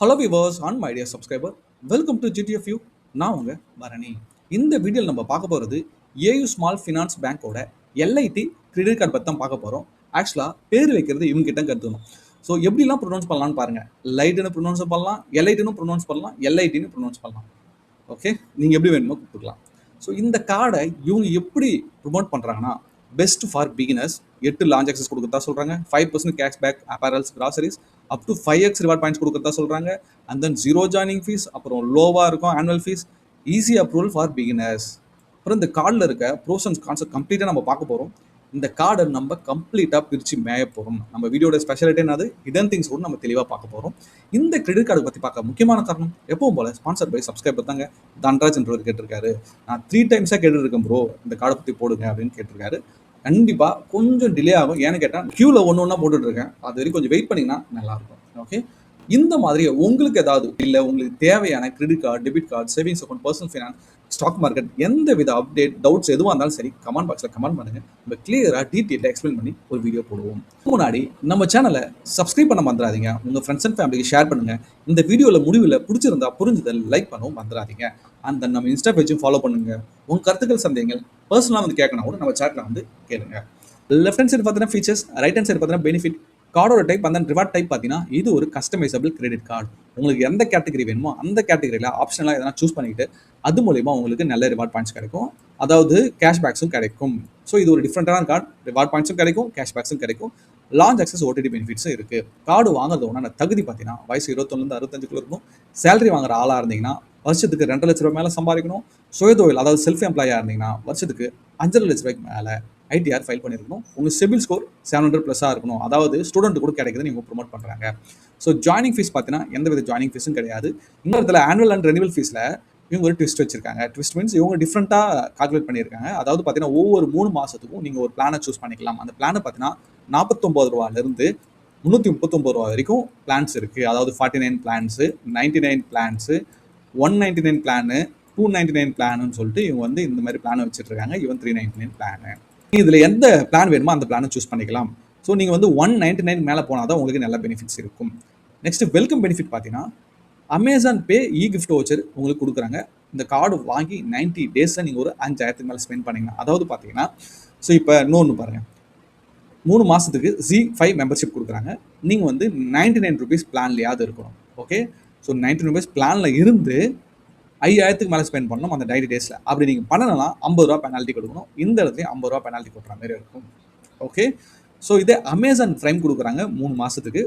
Hello viewers and my dear subscriber, welcome to GTFU. நான் உங்க பரணி. இந்த வீடியோவில் நம்ம பார்க்க போகிறது ஏயு ஸ்மால் ஃபினான்ஸ் பேங்கோட எல்ஐடி கிரெடிட் கார்டு பற்றி தான் பார்க்க போகிறோம். ஆக்சுவலாக பேர் வைக்கிறது இவங்க கிட்ட கற்றுக்கணும். ஸோ எப்படிலாம் ப்ரொனவுன்ஸ் பண்ணலான்னு பாருங்கள். லைட்டுன்னு ப்ரொனவுன்ஸ் பண்ணலாம், எல்ஐடின்னு ப்ரொனவுன்ஸ் பண்ணலாம், எல்ஐடின்னு ப்ரொனவுன்ஸ் பண்ணலாம். ஓகே, நீங்கள் எப்படி வேணுமோ கொடுத்துக்கலாம். ஸோ இந்த கார்டை இவங்க எப்படி ப்ரொமோட் பண்ணுறாங்கன்னா, best for beginners, 8 launch access கொடுக்குறதா சொல்கிறாங்க, 5% cashback apparels groceries, up to 5x reward points கொடுக்குறதா சொல்கிறாங்க, அண்ட் தென் 0 ஜாயினிங் ஃபீஸ், அப்புறம் லோவாக இருக்கும் annual fees, easy approval for beginners. அப்புறம் இந்த கார்டில் இருக்க ப்ரோஸ் அண்ட் கான்செப்ட் கம்ப்ளீட்டாக நம்ம பார்க்க போகிறோம். இந்த கார்டை நம்ம கம்ப்ளீட்டாக பிரித்து மேய போகிறோம். நம்ம வீடியோட ஸ்பெஷாலிட்டி என்னது, ஹிடன் திங்ஸ் கூட நம்ம தெளிவாக பார்க்க போகிறோம். இந்த கிரெடிட் கார்டு பற்றி பார்க்க முக்கியமான காரணம், எப்பவும் போல ஸ்பான்சர் பை சப்ஸ்கிரைபர் தாங்க. தன்ராஜ்ன்றவர் கேட்டிருக்காரு, நான் 3 டைம்ஸாக கேட்டுருக்கேன் ப்ரோ, இந்த கார்டை பற்றி போடுங்க அப்படின்னு கேட்டிருக்காரு. கண்டிப்பாக கொஞ்சம் டிலே ஆகும். ஏன்னு கேட்டால் கியூவில் ஒன்று போட்டுட்ருக்கேன், அது வரைக்கும் கொஞ்சம் வெயிட் பண்ணிங்கன்னா நல்லாயிருக்கும். ஓகே, இந்த மாதிரி உங்களுக்கு ஏதாவது இல்லை, உங்களுக்கு தேவையான credit card, debit card, savings account, personal finance, stock market, எந்த வித அப்டேட், டவுட்ஸ் எதுவாக இருந்தாலும் சரி கமெண்ட் பாக்ஸில் கமெண்ட் பண்ணுங்கள். நம்ம கிளியராக டீட்டெயிலாக எக்ஸ்பிளைன் பண்ணி ஒரு வீடியோ போடுவோம். முன்னாடி நம்ம சேனலை சப்ஸ்கிரைப் பண்ண மறந்துடாதீங்க. உங்கள் ஃப்ரெண்ட்ஸ் அண்ட் ஃபேமிலிக்கு ஷேர் பண்ணுங்கள். இந்த வீடியோவில் முடிவில் பிடிச்சிருந்தா புரிஞ்சுதல் லைக் பண்ணவும் மறந்துடாதீங்க. அந்த நம்ம இன்ஸ்டா பேஜும் ஃபாலோ பண்ணுங்கள். உங்கள் கருத்துக்கள் சந்தேகங்கள் பர்சனலாக வந்து கேட்கணும் கூட நம்ம சேட்டில் வந்து கேளுங்க. லெஃப்ட் ஹேண்ட் சைடு பார்த்தீங்கன்னா ஃபீச்சர்ஸ், ரைட் ஹேண்ட் சைடு பார்த்தீங்கன்னா பெனிஃபிட். கார்டோட டைப் அந்த ரிவார்ட் டைப் பார்த்தீங்கன்னா இது ஒரு கஸ்டமைசபிள் கிரெடிட் கார்டு. உங்களுக்கு எந்த கேட்டகரி வேணுமோ அந்த கேட்டகரியில் ஆப்ஷனலாக எதனா சூஸ் பண்ணிக்கிட்டு அது மூலமா உங்களுக்கு நல்ல ரிவார்ட் பாயிண்ட்ஸ் கிடைக்கும், அதாவது கேஷ்பேக்ஸும் கிடைக்கும். ஸோ இது ஒரு டிஃப்ரெண்டான கார்டு, ரிவார்ட் பாயிண்ட்ஸும் கிடைக்கும், கேஷ்பேக்ஸும் கிடைக்கும், லான்ச் ஆக்சஸ் ஓடிடி பெனிஃபிட்ஸும் இருக்குது. கார்டு வாங்குறது ஒன்றா தகுதி பார்த்தீங்கன்னா வயசு 21 65 இருக்கும். சேலரி வாங்குற ஆளாக இருந்தீங்கன்னா வருஷத்துக்கு 2 லட்ச ரூபாய் மேலே சம்பாதிக்கணும். சுயதொழில் அதாவது செல்ஃப் எம்ப்ளாயாக இருந்தீங்கன்னா வருஷத்துக்கு 5.5 லட்ச ரூபாய்க்கு மேலே ஐடிஆர் ஃபைல் பண்ணியிருக்கணும். உங்கள் சிபில் ஸ்கோர் 700+ இருக்கணும். அதாவது ஸ்டூடெண்ட் கூட கிடைக்குதுன்னு இவங்க ப்ரொமோட் பண்ணுறாங்க. ஸோ ஜாயினிங் ஃபீஸ் பார்த்தீங்கன்னா எந்த வித ஜாயினிங் ஃபீஸும் கிடையாது. இந்த இடத்துல ஆனுவல் அண்ட் ரெனிவல் ஃபீஸில் இவங்க ஒரு ட்விஸ்ட் வச்சிருக்காங்க. ட்விஸ்ட் மீன்ஸ் இவங்க டிஃப்ரெண்ட்டாக கால்குலேட் பண்ணியிருக்காங்க. அதாவது பார்த்தீங்கன்னா ஒவ்வொரு 3 மாதத்துக்கும் நீங்கள் ஒரு பிளானை சூஸ் பண்ணிக்கலாம். அந்த பிளானை பார்த்தீங்கன்னா 49 ரூபாயிலிருந்து 339 ரூபா வரைக்கும் பிளான்ஸ் இருக்குது. அதாவது 49 பிளான்ஸு, 99 பிளான்ஸு, 199 பிளானு, 299 பிளான்னு சொல்லிட்டு இவங்க வந்து இந்த மாதிரி பிளானை வச்சுட்டு இருக்காங்க. இவன் 399 பிளானு. இதில் எந்த பிளான் வேணுமோ அந்த பிளானை சூஸ் பண்ணிக்கலாம். ஸோ நீங்கள் வந்து 199 மேலே போனால் தான் உங்களுக்கு நல்ல பெனிஃபிட்ஸ் இருக்கும். நெக்ஸ்ட் வெல்கம் பெனிஃபிட் பார்த்தீங்கன்னா அமேசான் பே கிஃப்ட் வவுச்சர் உங்களுக்கு கொடுக்குறாங்க. இந்த கார்டு வாங்கி 90 டேஸில் நீங்கள் ஒரு 5000 மேலே ஸ்பெண்ட் பண்ணிங்கன்னா, அதாவது பார்த்தீங்கன்னா ஸோ இப்போ இன்னொன்று பாருங்கள், 3 மாதத்துக்கு Z5 மெம்பர்ஷிப் கொடுக்குறாங்க. நீங்கள் வந்து 99 ருபீஸ் பிளான்லையாவது இருக்கணும். ஓகே, ஸோ 99 ருபீஸ் பிளானில் இருந்து 5000 மேலே ஸ்பெண்ட் பண்ணணும் அந்த 90 டேஸில். அப்படி நீங்கள் பண்ணணும்னா 50 ரூபா பெனால்ட்டி கொடுக்கணும். இந்த இடத்துலையும் 50 ரூபா பெனால்ட்டி கொடுக்குற மாதிரி இருக்கும். ஓகே, ஸோ இதே அமேசான் ப்ரைம் கொடுக்குறாங்க 3 மாதத்துக்கு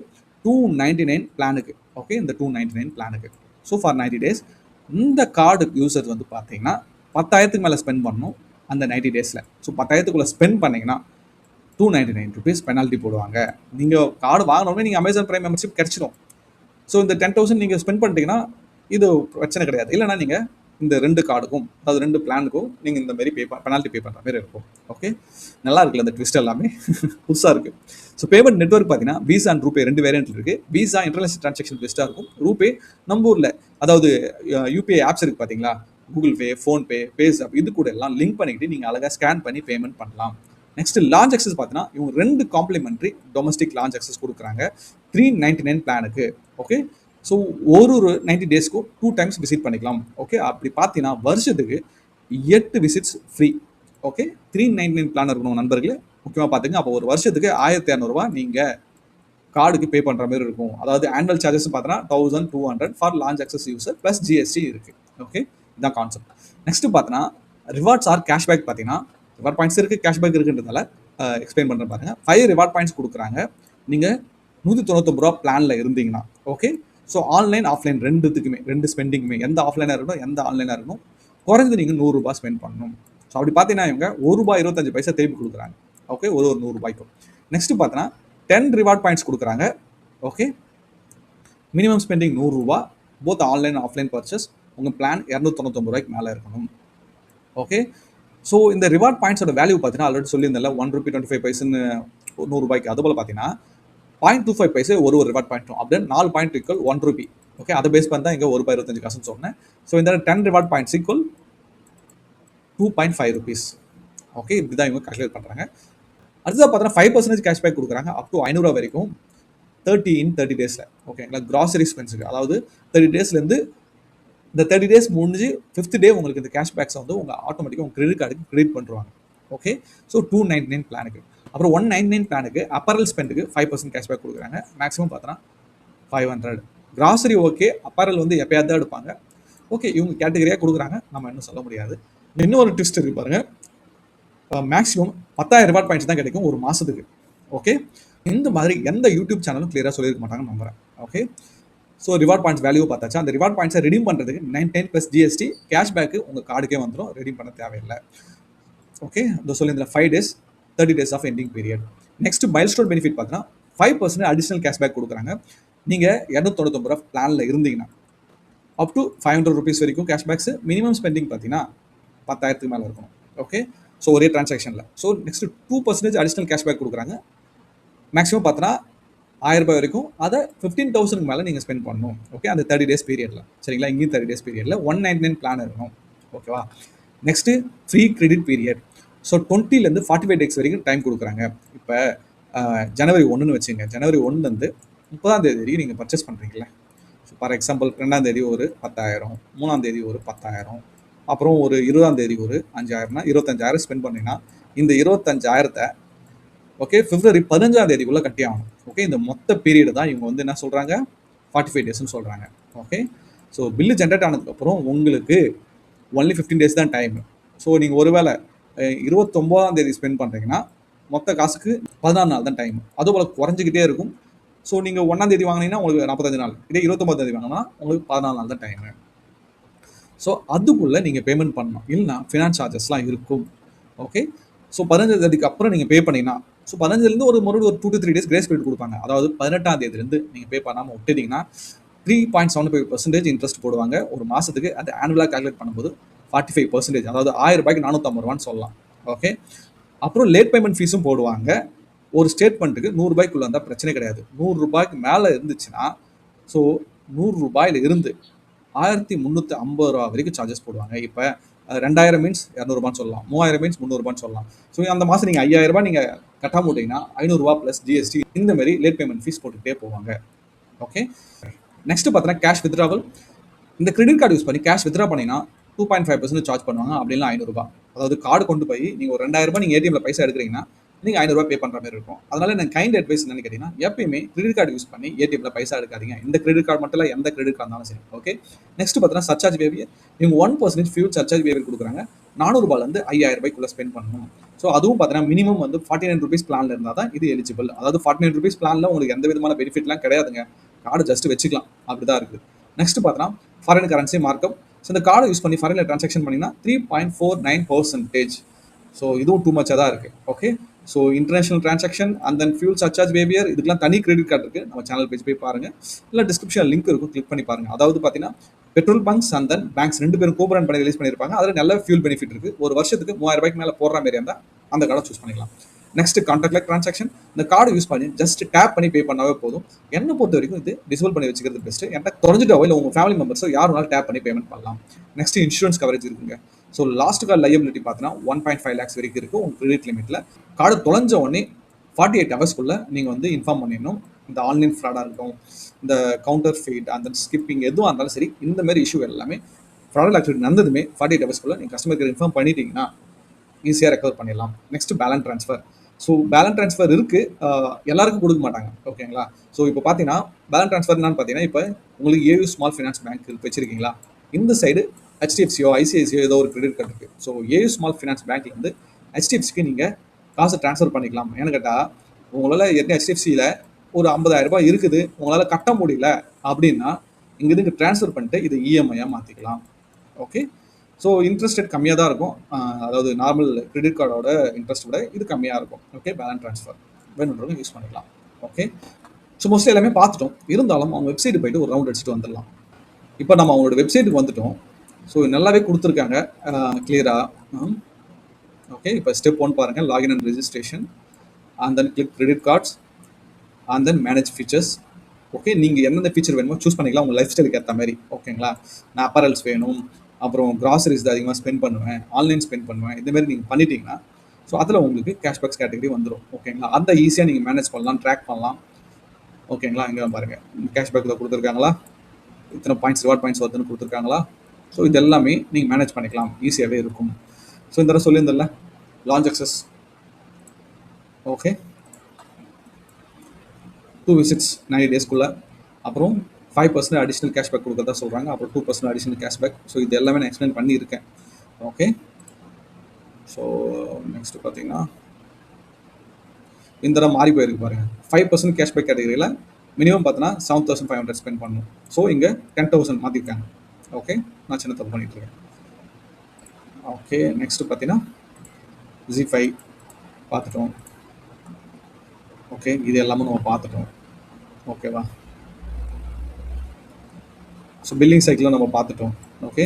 299 பிளானுக்கு. ஓகே, இந்த 299 பிளானுக்கு. ஸோ ஃபார் 90 டேஸ் இந்த கார்டு யூசர்ஸ் வந்து பார்த்தீங்கன்னா 10,000 மேலே ஸ்பெண்ட் பண்ணணும் அந்த 90 டேஸில். ஸோ 10,000 ஸ்பெண்ட் பண்ணிங்கன்னா 299 ருபீஸ் பெனால்ட்டி போடுவாங்க. நீங்கள் கார்டு வாங்கினோடனே நீங்கள் அமேசான் ப்ரைம் மெம்பர்ஷிப் கிடச்சிடும். ஸோ இந்த 10,000 நீங்கள் ஸ்பெண்ட் பண்ணிட்டீங்கன்னா இது பிரச்சனை கிடையாது. இல்லைனா நீங்கள் இந்த 2 கார்டுக்கும், அதாவது 2 பிளானுக்கும் நீங்கள் இந்த மாதிரி பெனால்ட்டி பே பண்ணுற மாதிரி இருக்கும். ஓகே, நல்லா இருக்குல்ல இந்த ட்விஸ்ட் எல்லாமே புதுசாக இருக்குது. ஸோ பேமெண்ட் நெட்வொர்க் பார்த்தீங்கன்னா விசா அண்ட் ரூபே 2 வேரியன்ட் இருக்குது. விசா இன்டர்நேஷனல் ட்ரான்சாக்ஷன் பெஸ்ட்டாக இருக்கும். ரூபே நம்ம ஊரில் அதாவது யூபிஐ ஆப்ஸ் இருக்குது பார்த்தீங்களா, கூகுள் பே, ஃபோன்பே, பேஸாப், இது கூட எல்லாம் லிங்க் பண்ணிக்கிட்டு நீங்கள் அழகாக ஸ்கேன் பண்ணி பேமெண்ட் பண்ணலாம். நெக்ஸ்ட் லான்ச் ஆக்சஸ் பார்த்தீங்கன்னா இவங்க 2 காம்ப்ளிமெண்ட்ரி டொமஸ்டிக் லான்ச் ஆக்சஸ் கொடுக்குறாங்க 399 பிளானுக்கு. ஓகே, ஸோ ஒரு 90 டேஸ்க்கும் 2 டைம்ஸ் விசிட் பண்ணிக்கலாம். ஓகே, அப்படி பார்த்தீங்கன்னா வருஷத்துக்கு 8 விசிட்ஸ் ஃப்ரீ. ஓகே, 399 பிளான் இருக்கணும் நண்பர்களே, முக்கியமாக பார்த்துங்க. அப்போ ஒரு வருஷத்துக்கு 1200 ரூபா நீங்கள் கார்டுக்கு பே பண்ணுற மாதிரி இருக்கும். அதாவது ஆனுவல் சார்ஜஸ் பார்த்தீங்கன்னா 1200 for launch access user plus GST இருக்குது. ஓகே, இதுதான் கான்செப்ட். நெக்ஸ்ட்டு பார்த்தீங்கன்னா ரிவார்ட்ஸ் ஆர் கேஷ்பேக். பார்த்தீங்கன்னா ரிவார்ட் பாயிண்ட்ஸ் இருக்குது, கேஷ்பேக் இருக்குன்றதால எக்ஸ்பிளைன் பண்ணுறேன் பாருங்க. 5 ரிவார்ட் பாயிண்ட்ஸ் கொடுக்குறாங்க நீங்கள் 199 ரூபா பிளானில் இருந்தீங்கன்னா. ஓகே, ஸோ ஆன்லைன் ஆஃப்லைன் ரெண்டுத்துக்குமே, 2 ஸ்பெண்டிங்குமே, எந்த ஆஃப்லைனாக இருக்கணும் எந்த ஆன்லைனாக இருக்கணும், குறைஞ்சது நீங்கள் 100 ரூபா ஸ்பெண்ட் பண்ணணும். ஸோ அப்படி பார்த்தீங்கன்னா இவங்க ₹1.25 திருப்பி கொடுக்குறாங்க. ஓகே, ஒரு 100 ரூபாய்க்கும். நெக்ஸ்ட்டு பார்த்தீங்கன்னா 10 ரிவார்ட் பாயிண்ட்ஸ் கொடுக்குறாங்க. ஓகே, மினிமம் ஸ்பெண்டிங் 100 ரூபா, போத் ஆன்லைன் ஆஃப்லைன் பர்ச்சேஸ். உங்கள் பிளான் 299 ரூபாய்க்கு மேலே இருக்கணும். ஓகே, ஸோ இந்த ரிவார்ட் பாயிண்ட்ஸோட வேல்யூ பார்த்தீங்கன்னா ஆல்ரெடி சொல்லியிருந்தால ₹1.25 100 ரூபாய்க்கு. அதுபோல் பார்த்தீங்கன்னா 0.25 பைசே ஒரு ரிவார்ட் பாயிண்ட்டும், அப்படியே 4 பாயிண்ட் ஈக்குவல் ₹1. ஓகே, அதை பேஸ் பண்ணி தான் இங்கே ₹1.25 சொன்னேன். ஸோ இந்த 10 ரிவார்ட் பாயிண்ட்ஸ் ஈக்குவல் ₹2.5. ஓகே, இப்படி தான் இவங்க கால்குலேட் பண்ணுறாங்க. அடுத்ததாக பார்த்தீங்கன்னா 5% கேஷ்பேக் கொடுக்குறாங்க அப் டு ₹500 வரைக்கும். 30 டேஸில் ஓகேங்களா. கிராசரி எக்ஸ்பென்ஸுக்கு அதாவது 30 டேஸ்லேருந்து இந்த 30 டேஸ் முடிஞ்சு 5th டே உங்களுக்கு இந்த கேஷ்பேக்ஸை வந்து உங்கள் ஆட்டோமேட்டிக்காக உங்கள் கிரெடிட் கார்டுக்கு கிரெடிட் பண்ணுவாங்க. ஓகே, ஸோ 299 பிளானுக்கு. அப்புறம் 199 பிளானுக்கு அப்பரல் ஸ்பெண்டுக்கு 5% கேஷ்பேக் கொடுக்குறாங்க. மேக்ஸிமம் பார்த்தோன்னா 500. கிராசரி ஓகே, அப்பரல் வந்து எப்பயாவது தான் எடுப்பாங்க. ஓகே, இவங்க கேட்டகரியாக கொடுக்குறாங்க, நம்ம இன்னும் சொல்ல முடியாது. இன்னொரு ட்விஸ்ட் இருக்குது பாருங்கள், மேக்ஸிமம் 10,000 ரிவார்ட் பாயிண்ட்ஸ் தான் கிடைக்கும் ஒரு மாதத்துக்கு. ஓகே, இந்த மாதிரி எந்த யூடியூப் சேனலும் கிளியராக சொல்லியிருக்க மாட்டாங்கன்னு நம்புறேன். Okay, so reward points value பார்த்தாச்சா. அந்த ரிவார்ட் பாயிண்ட்ஸை ரெடீம் பண்ணுறதுக்கு 910 + GST கேஷ்பேக்கு உங்கள் கார்டுக்கே வந்துடும், ரெடீம் பண்ண தேவையில்லை. ஓகே, இந்த சொல்லி இதில் 5 days 30 days of ending period. Next milestone benefit பார்த்தீங்கன்னா 5% அடிஷனல் கேஷ்பேக் கொடுக்குறாங்க. நீங்கள் 299 ரூபா பிளானில் இருந்தீங்கன்னா அப் டு 500 rupees வரைக்கும் கேஷ்பேக்ஸ். மினிமம் ஸ்பெண்டிங் பார்த்தீங்கன்னா 10,000க்கு மேலே இருக்கணும். ஓகே, ஸோ ஒரே டிரான்சாக்ஷனில். ஸோ நெக்ஸ்ட் 2% அடிஷனல் கேஷ்பேக் கொடுக்குறாங்க. மேக்ஸிமம் பார்த்தோன்னா 1000 ரூபாய் வரைக்கும், அதை 15,000க்கு மேலே நீங்கள் ஸ்பெண்ட் பண்ணணும். ஓகே, அந்த 30 days பீரியடில். சரிங்களா, இங்கேயும் 30 days பீரியடில் 199 பிளான் இருக்கணும். ஓகேவா. Next free credit period. So 20லேருந்து 45 days வரைக்கும் டைம் கொடுக்குறாங்க. இப்போ ஜனவரி 1ன்னு வச்சுங்க. ஜனவரி 1லேருந்து 30ஆம் தேதி வரைக்கும் நீங்கள் பர்ச்சேஸ் பண்ணுறீங்களே. ஸோ ஃபார் எக்ஸாம்பிள் 2ஆம் தேதி ஒரு 10,000, 3ஆம் தேதி ஒரு 10,000, அப்புறம் ஒரு 20ஆம் தேதி ஒரு 5,000னா 25,000 ஸ்பெண்ட் பண்ணிங்கன்னா இந்த 25,000 ஓகே பிப்ரவரி 15ஆம் தேதிக்குள்ளே கட்டி ஆகணும். ஓகே, இந்த மொத்த பீரியடு தான் இவங்க வந்து என்ன சொல்கிறாங்க, 45 daysன்னு சொல்கிறாங்க. ஓகே, ஸோ பில்லு ஜென்ரேட் ஆனதுக்கப்புறம் உங்களுக்கு ஒன்லி 15 days தான் டைம். ஸோ நீங்கள் ஒருவேளை 29ஆம் தேதி ஸ்பெண்ட் பண்ணுறீங்கன்னா மொத்த காசுக்கு 14 நாள் தான் டைம். அதுபோல் குறைஞ்சிக்கிட்டே இருக்கும். ஸோ நீங்கள் 1ஆம் தேதி வாங்கினீங்கன்னா உங்களுக்கு 45 நாள், இதே 29ஆம் தேதி வாங்கினா உங்களுக்கு 14 நாள் தான் டைமு. ஸோ அதுக்குள்ளே நீங்கள் பேமெண்ட் பண்ணணும், இல்லைனா ஃபினான்ஸ் சார்ஜஸ்லாம் இருக்கும். ஓகே, ஸோ 15ஆம் தேதிக்கு அப்புறம் நீங்கள் பே பண்ணிங்கன்னா, ஸோ 15லேருந்து மறுபடியும் ஒரு 2 to 3 days கிரேஸ் பீரியட் கொடுப்பாங்க. அதாவது 18ஆம் தேதியிலேருந்து நீங்கள் பே பண்ணாமல் விட்டுட்டீங்கன்னா 3.75% இன்ட்ரெஸ்ட் போடுவாங்க ஒரு மாதத்துக்கு. அது ஆனுவலாக கால்குலேட் பண்ணும்போது 45%, அதாவது 1000 ரூபாய்க்கு 450 ரூபான்னு சொல்லலாம். ஓகே, அப்புறம் லேட் பேமெண்ட் ஃபீஸும் போடுவாங்க. ஒரு ஸ்டேட்மெண்ட்டுக்கு 100 ரூபாய்க்குள்ளே இருந்தால் பிரச்சனை கிடையாது. 100 ரூபாய்க்கு மேலே இருந்துச்சுன்னா, ஸோ 100 ரூபாயில் இருந்து 1350 ரூபா வரைக்கும் சார்ஜஸ் போடுவாங்க. இப்போ 2000 மீன்ஸ் 200 ரூபான்னு சொல்லலாம், 3000 மீன்ஸ் 300 ரூபான்னு சொல்லலாம். ஸோ அந்த மாதம் நீங்கள் 5000 ரூபாய் நீங்கள் கட்டாம விட்டீங்கன்னா 500 ரூபா + GST இந்த மாதிரி லேட் பேமெண்ட் ஃபீஸ் போட்டுக்கிட்டே போவாங்க. ஓகே, நெக்ஸ்ட் பார்த்தீங்கன்னா கேஷ் வித்ட்ராவல். இந்த கிரெடிட் கார்டு யூஸ் பண்ணி கேஷ் வித்ட்ரா பண்ணிங்கன்னா 2.5% சார்ஜ் பண்ணுவாங்க. அப்படின்னா 500 ரூபாய். அதாவது கார்டு கொண்டு போய் நீங்கள் ஒரு 2000 ரூபாய் நீங்கள் ஏடிஎம்ல பைசா எடுக்கிறீங்கன்னா நீங்கள் 500 ரூபாய் பே பண்ணுற மாதிரி இருக்கும். அதனால எனக்கு கைண்ட் அட்வைஸ் என்னன்னு கேட்டீங்கன்னா, எப்பயுமே கிரெடிட் கார்டு யூஸ் பண்ணி ஏடிஎம்ல பைசா எடுக்காதீங்க. இந்த கிரெடிட் கார்டு மட்டும் இல்லை, எந்த கிரெடிட் கார்டு இருந்தாலும் சரி. ஓகே, நெக்ஸ்ட் பார்த்தீங்கன்னா சர்சார்ஜ் பிஹேவியர். இவங்க 1% ஃபியூல் சர்சார்ஜ் பிஹேவியர் கொடுக்குறாங்க. 400 ரூபாயிலேருந்து 5000 ரூபாய்க்குள்ள ஸ்பெண்ட் பண்ணணும். ஸோ அதுவும் பார்த்தீங்கன்னா மினிமம் வந்து 49 rupees பிளானில் இருந்தால் தான் இது எலிஜிபிள். அதாவது 49 rupees பிளானில் உங்களுக்கு எந்த விதமான பெனிஃபிட்லாம் கிடையாதுங்க. கார்டு ஜஸ்ட் வச்சுக்கலாம், அப்படி தான் இருக்குது. நெக்ஸ்ட் பார்த்தீங்கன்னா ஃபாரின் கரன்சி மார்க்கப். ஸோ இந்த கார்டை யூஸ் பண்ணி ஃபாரினில் ட்ரான்சாக்ஷன் பண்ணிங்கன்னா 3.49%. ஸோ இதுவும் டூ மச்சாக தான் இருக்குது. Okay, so international transaction and then fuel surcharge behaviour, இதுக்கெல்லாம் தனி கிரெடிட் கார்டு இருக்குது. நம்ம சேனல் பேஜ் போய் பாருங்கள், இல்லை டிஸ்கிரிப்ஷன் லிங்க் இருக்கும், கிளிக் பண்ணி பாருங்கள். அதாவது பார்த்தீங்கன்னா petrol bunks and then banks 2 பேரும் கோபரன் பண்ணி ரிலீஸ் பண்ணியிருப்பாங்க. அதில் நல்ல ஃபியூல் பெனிஃபிட் இருக்குது. ஒரு வருஷத்துக்கு 3000 ரூபாய்க்கு மேலே போடுற மாதிரி இருந்தால் அந்த கார்டை சூஸ் பண்ணிக்கலாம். Next contactless transaction. இந்த கார்டு யூஸ் பண்ணி ஜஸ்ட் டேப் பண்ணி பே பண்ணாவே போதும். என்னை பொறுத்த வரைக்கும் இது டிசேபிள் பண்ணி வச்சுக்கிறது பெஸ்ட். என்கிட்ட குறைஞ்சிட்டாவோ இல்லை உங்கள் ஃபேமிலி மெம்பர்ஸோ யார் வேணாலும் டேப் பண்ணி பேமெண்ட் பண்ணலாம். நெக்ஸ்ட் இன்சூரன்ஸ் கவரேஜ் இருக்குங்க. ஸோ லாஸ்ட் கால் லையபிலிட்டி பார்த்தீங்கன்னா 1.5 lakhs வரைக்கும் இருக்கும் உங்கள் கிரெடிட் லிமிட்டில். கார்டு தொலைஞ்ச உடனே 48 ஹவர்ஸ்க்குள்ளே நீங்கள் வந்து இன்ஃபார்ம் பண்ணிடணும். இந்த ஆன்லைன் ஃப்ராடாக இருக்கட்டும், இந்த கவுண்டர் ஃபீட் அந்த ஸ்கிப்பிங் எதுவாக இருந்தாலும் சரி, இந்த மாதிரி இஷ்யூ எல்லாமே ஃப்ராடல் ஆக்டிவிட்டி நடந்ததுமே 48 ஹவர்ஸ்க்குள்ளே நீங்கள் கஸ்டமருக்கு இன்ஃபார்ம் பண்ணிட்டீங்கன்னா ஈஸியாக ரெக்கவர் பண்ணிடலாம். Next balance transfer. So balance transfer இருக்குது, எல்லாருக்கும் கொடுக்க மாட்டாங்க. ஓகேங்களா, ஸோ இப்போ பார்த்தீங்கன்னா பேலன்ஸ் ட்ரான்ஸ்ஃபர் என்னன்னு பார்த்தீங்கன்னா, இப்போ உங்களுக்கு ஏயு ஸ்மால் ஃபினான்ஸ் பேங்க் வச்சிருக்கீங்களா, இந்த சைடு HDFCயோ ஐசிஐசியோ ஏதோ ஒரு கிரெடிட் கார்டு இருக்குது. ஸோ ஏயு ஸ்மால் ஃபினான்ஸ் பேங்க்லேருந்து HDFCக்கு நீங்கள் காசை ட்ரான்ஸ்ஃபர் பண்ணிக்கலாம். ஏன்னு கேட்டால் உங்களால் ஏற்கனவே HDFCயில் ஒரு 50,000 ரூபாய் இருக்குது, உங்களால் கட்ட முடியல அப்படின்னா இங்கேருந்து ட்ரான்ஸ்ஃபர் பண்ணிட்டு இது இஎம்ஐயாக மாற்றிக்கலாம். ஓகே, ஸோ இன்ட்ரெஸ்ட் ரேட் கம்மியாக தான் இருக்கும். அதாவது நார்மல் கிரெடிட் கார்டோட இன்ட்ரெஸ்ட் விட இது கம்மியாக இருக்கும். ஓகே, பேலன்ஸ் ட்ரான்ஸ்ஃபர் வேணுன்றவங்க யூஸ் பண்ணிக்கலாம். ஓகே, ஸோ மோஸ்ட்லி எல்லாமே பார்த்துட்டோம். இருந்தாலும் அவங்க வெப்சைட்டு போய்ட்டு ஒரு ரவுண்ட் அடிச்சுட்டு வந்துடலாம். இப்போ நம்ம அவங்களோட வெப்சைட்டுக்கு வந்துட்டோம். ஸோ நல்லாவே கொடுத்துருக்காங்க கிளியராக. ஓகே, இப்போ ஸ்டெப் 1 பாருங்கள், login and registration and then click credit cards and then manage features. Okay, நீங்கள் எந்தெந்த ஃபீச்சர் வேணுமோ சூஸ் பண்ணிக்கலாம் உங்கள் லைஃப் ஸ்டைலுக்கு ஏற்ற மாதிரி. ஓகேங்களா, நான் அப்பரல்ஸ் வேணும், அப்புறம் கிராசரிஸ் தான் அதிகமாக ஸ்பெண்ட் பண்ணுவேன், ஆன்லைன் ஸ்பெண்ட் பண்ணுவேன், இந்தமாரி நீங்கள் பண்ணிட்டீங்கன்னா ஸோ அதில் உங்களுக்கு கேஷ்பேக்ஸ் கேட்டகரி வந்துடும். ஓகேங்களா, அந்த ஈஸியாக நீங்கள் மேனேஜ் பண்ணலாம், ட்ராக் பண்ணலாம். ஓகேங்களா? இங்க பாருங்க. கேஷ்பேக்ல குடுத்துருக்காங்களா? இத்தனை பாயிண்ட்ஸ் ரிவார்ட் பாயிண்ட்ஸ் வருதுன்னு குடுத்துருக்காங்களா? ஸோ இது எல்லாமே நீங்க மேனேஜ் பண்ணிக்கலாம். ஈஸியாவே இருக்கும். ஸோ இந்த தடவ சொல்லியிருந்தேன்ல, லான்ச் அக்சஸ் ஓகே. 2 விசிட்ஸ் 90 டேஸ்க்குள்ள. அப்புறம் 5% அடிஷனல் கேஷ்பேக் குடுக்கறதா சொல்றாங்க. அப்புறம் 2% அடிஷனல் கேஷ்பேக். ஸோ இது எல்லாமே நான் எக்ஸ்பிளைன் பண்ணியிருக்கேன். ஓகே. ஸோ நெக்ஸ்ட் பார்த்தீங்கன்னா, இந்த தடவ மாறி போயிருக்கு பாருங்க. 5% கேஷ்பேக் கேட்டகரியில மினிமம் பார்த்தீங்கன்னா 7500 ஸ்பெண்ட் பண்ணணும். ஸோ இங்க 10,000 மாத்திருக்காங்க. ஓகே. நான் சின்ன தப்பு பண்ணிட்டு இருக்கேன். ஓகே. நெக்ஸ்ட் பார்த்தீங்கன்னா, ZEE5 பார்த்துட்டோம். ஓகே. இது எல்லாமே நம்ம பார்த்துட்டோம். ஓகேவா? ஸோ பில்லிங் சைக்கிளும் நம்ம பார்த்துட்டோம். ஓகே.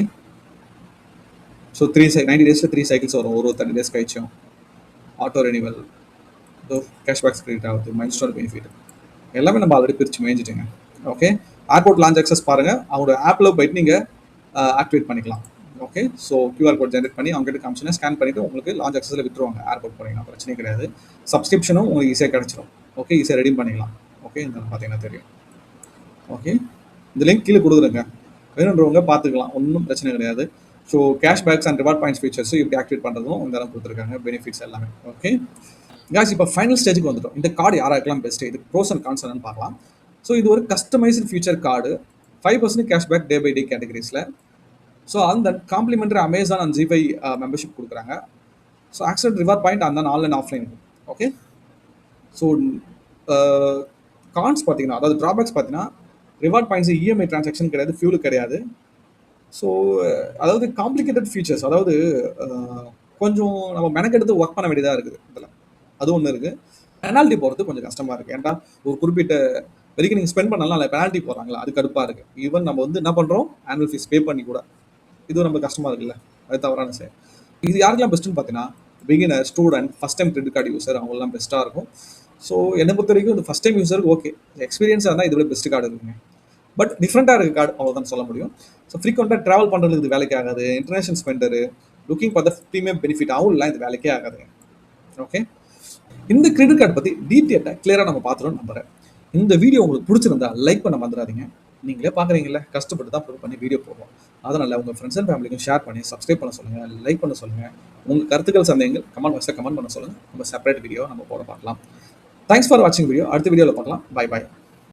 ஸோ 90 டேஸில் 3 சைக்கிள்ஸ் வரும். ஒரு 30 டேஸ் கழிச்சும். ஆட்டோ ரெனிவல், கேஷ்பேக்ஸ் கிரெடிட் ஆகுது, மைல்ஸ்டோன் பெனிஃபிட் எல்லாமே நம்ம ஆல்ரெடி பிரித்து மேய்ஞ்சிட்டுங்க. ஓகே. ஏர்போர்ட் லான்ச் அக்சஸ் பாருங்கள். அவங்களோட ஆப்பில் போயிட்டு நீங்கள் ஆக்டிவேட் பண்ணிக்கலாம். Okay. So QR code generate பண்ணி அவங்ககிட்ட காமிச்சுன்னா ஸ்கேன் பண்ணிவிட்டு உங்களுக்கு லான்ச் அக்சஸில் விட்டுருவாங்க. ஏர்போர்ட் போனீங்கன்னா பிரச்சனை கிடையாது. சப்ஸ்கிரிப்ஷனும் உங்களுக்கு ஈஸியாக கிடச்சிரும். ஓகே. ஈஸியாக ரெடி பண்ணிக்கலாம். ஓகே. இந்த பார்த்தீங்கன்னா தெரியும். ஓகே. இந்த லிங்க் கீழே கொடுக்குறேங்க. வேணுன்றவங்க பார்த்துக்கலாம். ஒன்றும் பிரச்சனை கிடையாது. So cashbacks and reward points ஃபீச்சர்ஸும் இப்படி ஆக்டிவேட் பண்ணுறதும் இந்த அளவு கொடுத்துருக்காங்க. பெனிஃபிட்ஸ் எல்லாமே. ஓகே. காய்ஸ் இப்போ ஃபைனல் ஸ்டேஜுக்கு வந்துட்டோம். இந்த கார்டு யாராக்கலாம் பெஸ்ட்டு, இது ப்ரோஸ் அண்ட் கான்ஸ் என்னன்னு பார்க்கலாம். ஸோ இது ஒரு customised future card. 5% cashback day by day கேட்டகரிஸில். ஸோ அந்த complimentary Amazon and ZEE5 membership கொடுக்குறாங்க. ஸோ ஆக்சட் ரிவார்ட் பாயிண்ட் அந்த online offline. Okay. So cons பார்த்தீங்கன்னா, அதாவது ட்ராபேக்ஸ் பார்த்தீங்கன்னா, ரிவார்ட் பாயிண்ட்ஸ் இஎம்ஐ டிரான்சாக்ஷன் கிடையாது, ஃபியூலு கிடையாது. ஸோ அதாவது காம்ப்ளிகேட்டட் ஃபீச்சர்ஸ், அதாவது கொஞ்சம் நம்ம மெனக்கெடுத்து ஒர்க் பண்ண வேண்டியதாக இருக்குது இதில். அது ஒன்று இருக்குது. பெனால்ட்டி போகிறது கொஞ்சம் கஷ்டமாக இருக்குது. ஏன்டா ஒரு குறிப்பிட்ட வரைக்கும் நீங்கள் ஸ்பெண்ட் பண்ணலாம், இல்லை பெனால்ட்டி போடுறாங்களா, அது கடுப்பாக இருக்குது. ஈவன் நம்ம வந்து என்ன பண்ணுறோம், ஆனுவல் ஃபீஸ் பே பண்ணி கூட இது நம்ம கஷ்டமாக இருக்குல்ல, அது தவறான செயல். இது யாருக்கெல்லாம் பெஸ்ட்டுன்னு பார்த்தீங்கன்னா, beginner, student, first time credit card user அவங்களாம் பெஸ்ட்டாக இருக்கும். ஸோ என்னை பொறுத்த வரைக்கும் இந்த ஃபஸ்ட் டைம் யூஸருக்கு ஓகே, எக்ஸ்பீரியன்ஸாக இருந்தால் இதோட பெஸ்ட் கார்டு இருக்குங்க. பட் டிஃப்ரெண்ட்டாக இருக்குது கார்டு, அவ்வளோதான் சொல்ல முடியும். ஸோ ஃப்ரீக்வெண்ட்டாக ட்ராவல் பண்ணுறதுக்கு இது வேலைக்கு ஆகாது. International spender, looking for the premium benefit ஆகும்லாம் இது வேலைக்கே ஆகாதுங்க. ஓகே. இந்த கிரெடிட் கார்டு பற்றி டீட்டெயிலாக கிளியராக நம்ம பார்த்துட்டோம் நம்புறேன். இந்த வீடியோ உங்களுக்கு பிடிச்சிருந்தா லைக் பண்ண மறந்துடாதீங்க. நீங்களே பார்க்குறீங்களே, கஷ்டப்பட்டு தான் ப்ரூவ் பண்ணி வீடியோ போடுவோம். அதனால் உங்கள் ஃப்ரெண்ட்ஸ் அண்ட் ஃபேமிலிக்கும் ஷேர் பண்ணி சப்ஸ்கிரைப் பண்ண சொல்லுங்கள், லைக் பண்ண சொல்லுங்கள். உங்கள் கருத்துக்கள் சந்தேகங்கள் கமெண்ட் பாக்ஸில் கமெண்ட் பண்ண சொல்லுங்கள். நம்ம செப்பரேட் வீடியோ நம்ம போட பார்க்கலாம். தேங்க்ஸ் ஃபார் வாட்சிங் வீடியோ. அடுத்த வீடியோவில் பார்க்கலாம். Bye bye.